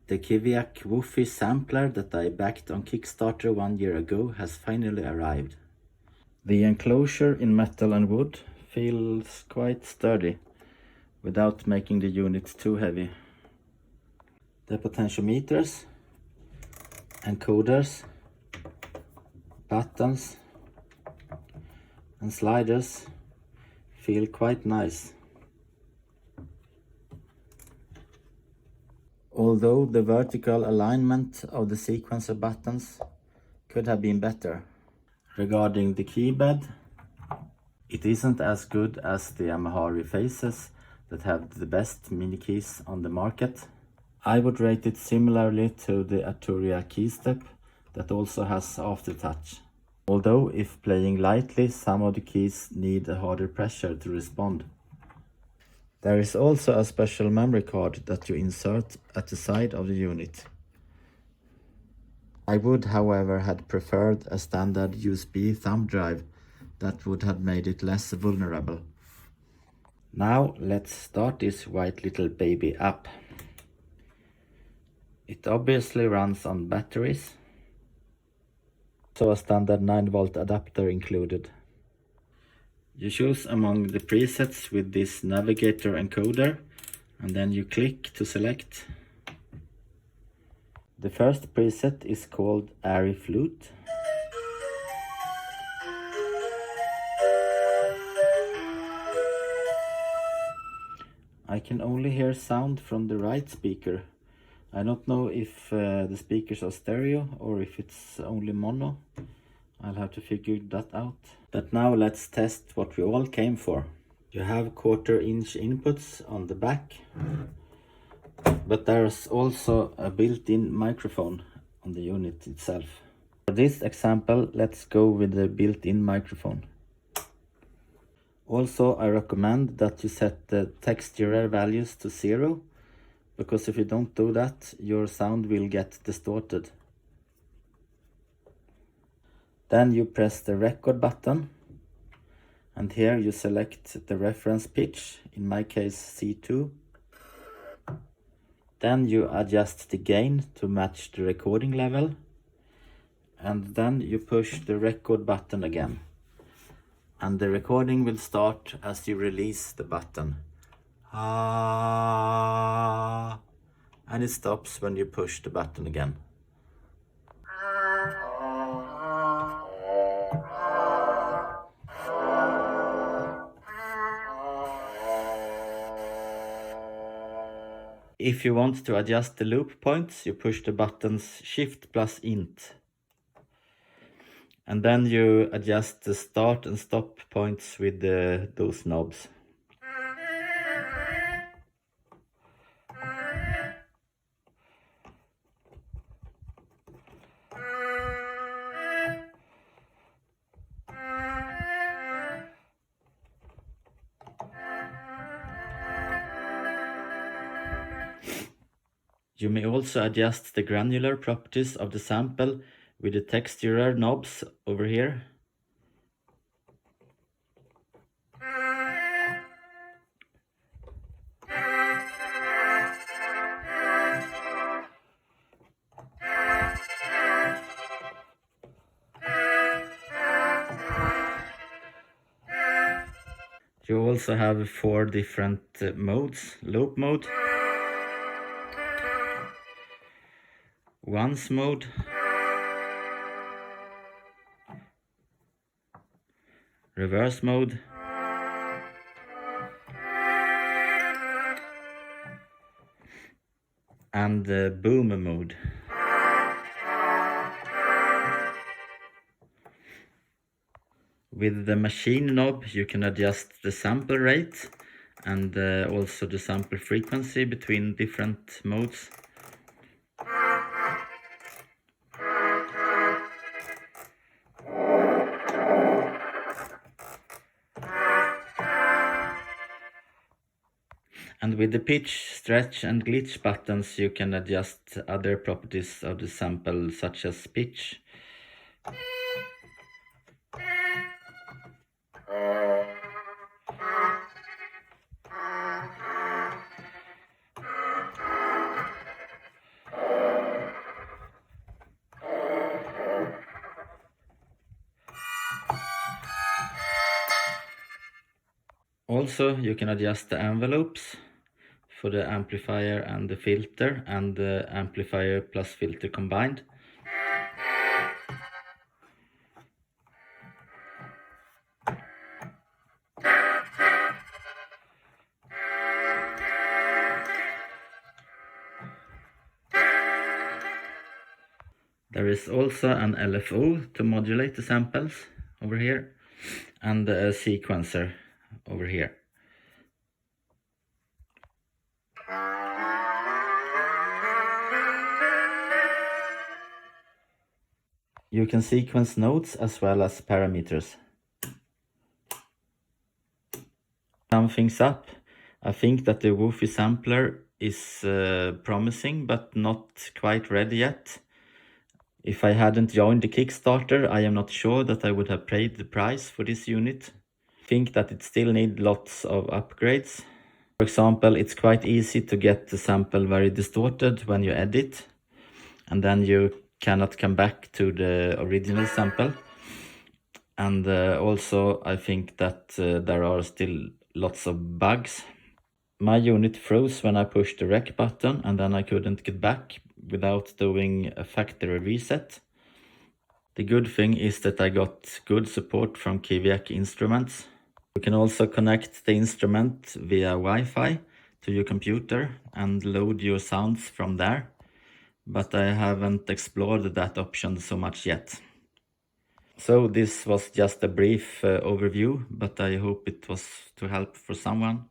The Kiviak Wofi sampler that I backed on Kickstarter 1 year ago has finally arrived. The enclosure in metal and wood feels quite sturdy without making the unit too heavy. The potentiometers, encoders, buttons and sliders feel quite nice. Although the vertical alignment of the sequencer buttons could have been better. Regarding the keypad, it isn't as good as the Yamaha Refaces that have the best mini keys on the market. I would rate it similarly to the Arturia keystep that also has aftertouch. Although if playing lightly, some of the keys need a harder pressure to respond. There is also a special memory card that you insert at the side of the unit. I would, however, had preferred a standard USB thumb drive that would have made it less vulnerable. Now let's start this white little baby up. It obviously runs on batteries, so a standard 9-volt adapter included. You choose among the presets with this navigator encoder, and then you click to select. The first preset is called Airy Flute. I can only hear sound from the right speaker. I don't know if the speakers are stereo or if it's only mono. I'll have to figure that out. But now let's test what we all came for. You have 1/4 inch inputs on the back, but there's also a built-in microphone on the unit itself. For this example, let's go with the built-in microphone. Also, I recommend that you set the texture values to 0, because if you don't do that, your sound will get distorted. Then you press the record button, and here you select the reference pitch, in my case C2. Then you adjust the gain to match the recording level, and then you push the record button again. And the recording will start as you release the button. And it stops when you push the button again. If you want to adjust the loop points, you push the buttons Shift plus Int. And then you adjust the start and stop points with those knobs. You may also adjust the granular properties of the sample with the texturer knobs over here. You also have 4 different modes: loop mode, once mode, reverse mode, and boom mode. With the machine knob you can adjust the sample rate and also the sample frequency between different modes. And with the pitch, stretch and glitch buttons you can adjust other properties of the sample, such as pitch. Also, you can adjust the envelopes for the amplifier and the filter, and the amplifier plus filter combined. There is also an LFO to modulate the samples over here, and a sequencer over here. You can sequence notes as well as parameters. Sum things up, I think that the Wofi sampler is promising but not quite ready yet. If I hadn't joined the Kickstarter, I am not sure that I would have paid the price for this unit. I think that it still needs lots of upgrades. For example, it's quite easy to get the sample very distorted when you edit, and then you cannot come back to the original sample. And also I think that there are still lots of bugs. My unit froze when I pushed the rec button, and then I couldn't get back without doing a factory reset. The good thing is that I got good support from Kiviak instruments. You can also connect the instrument via Wi-Fi to your computer and load your sounds from there, but I haven't explored that option so much yet. So this was just a brief overview, but I hope it was to help for someone.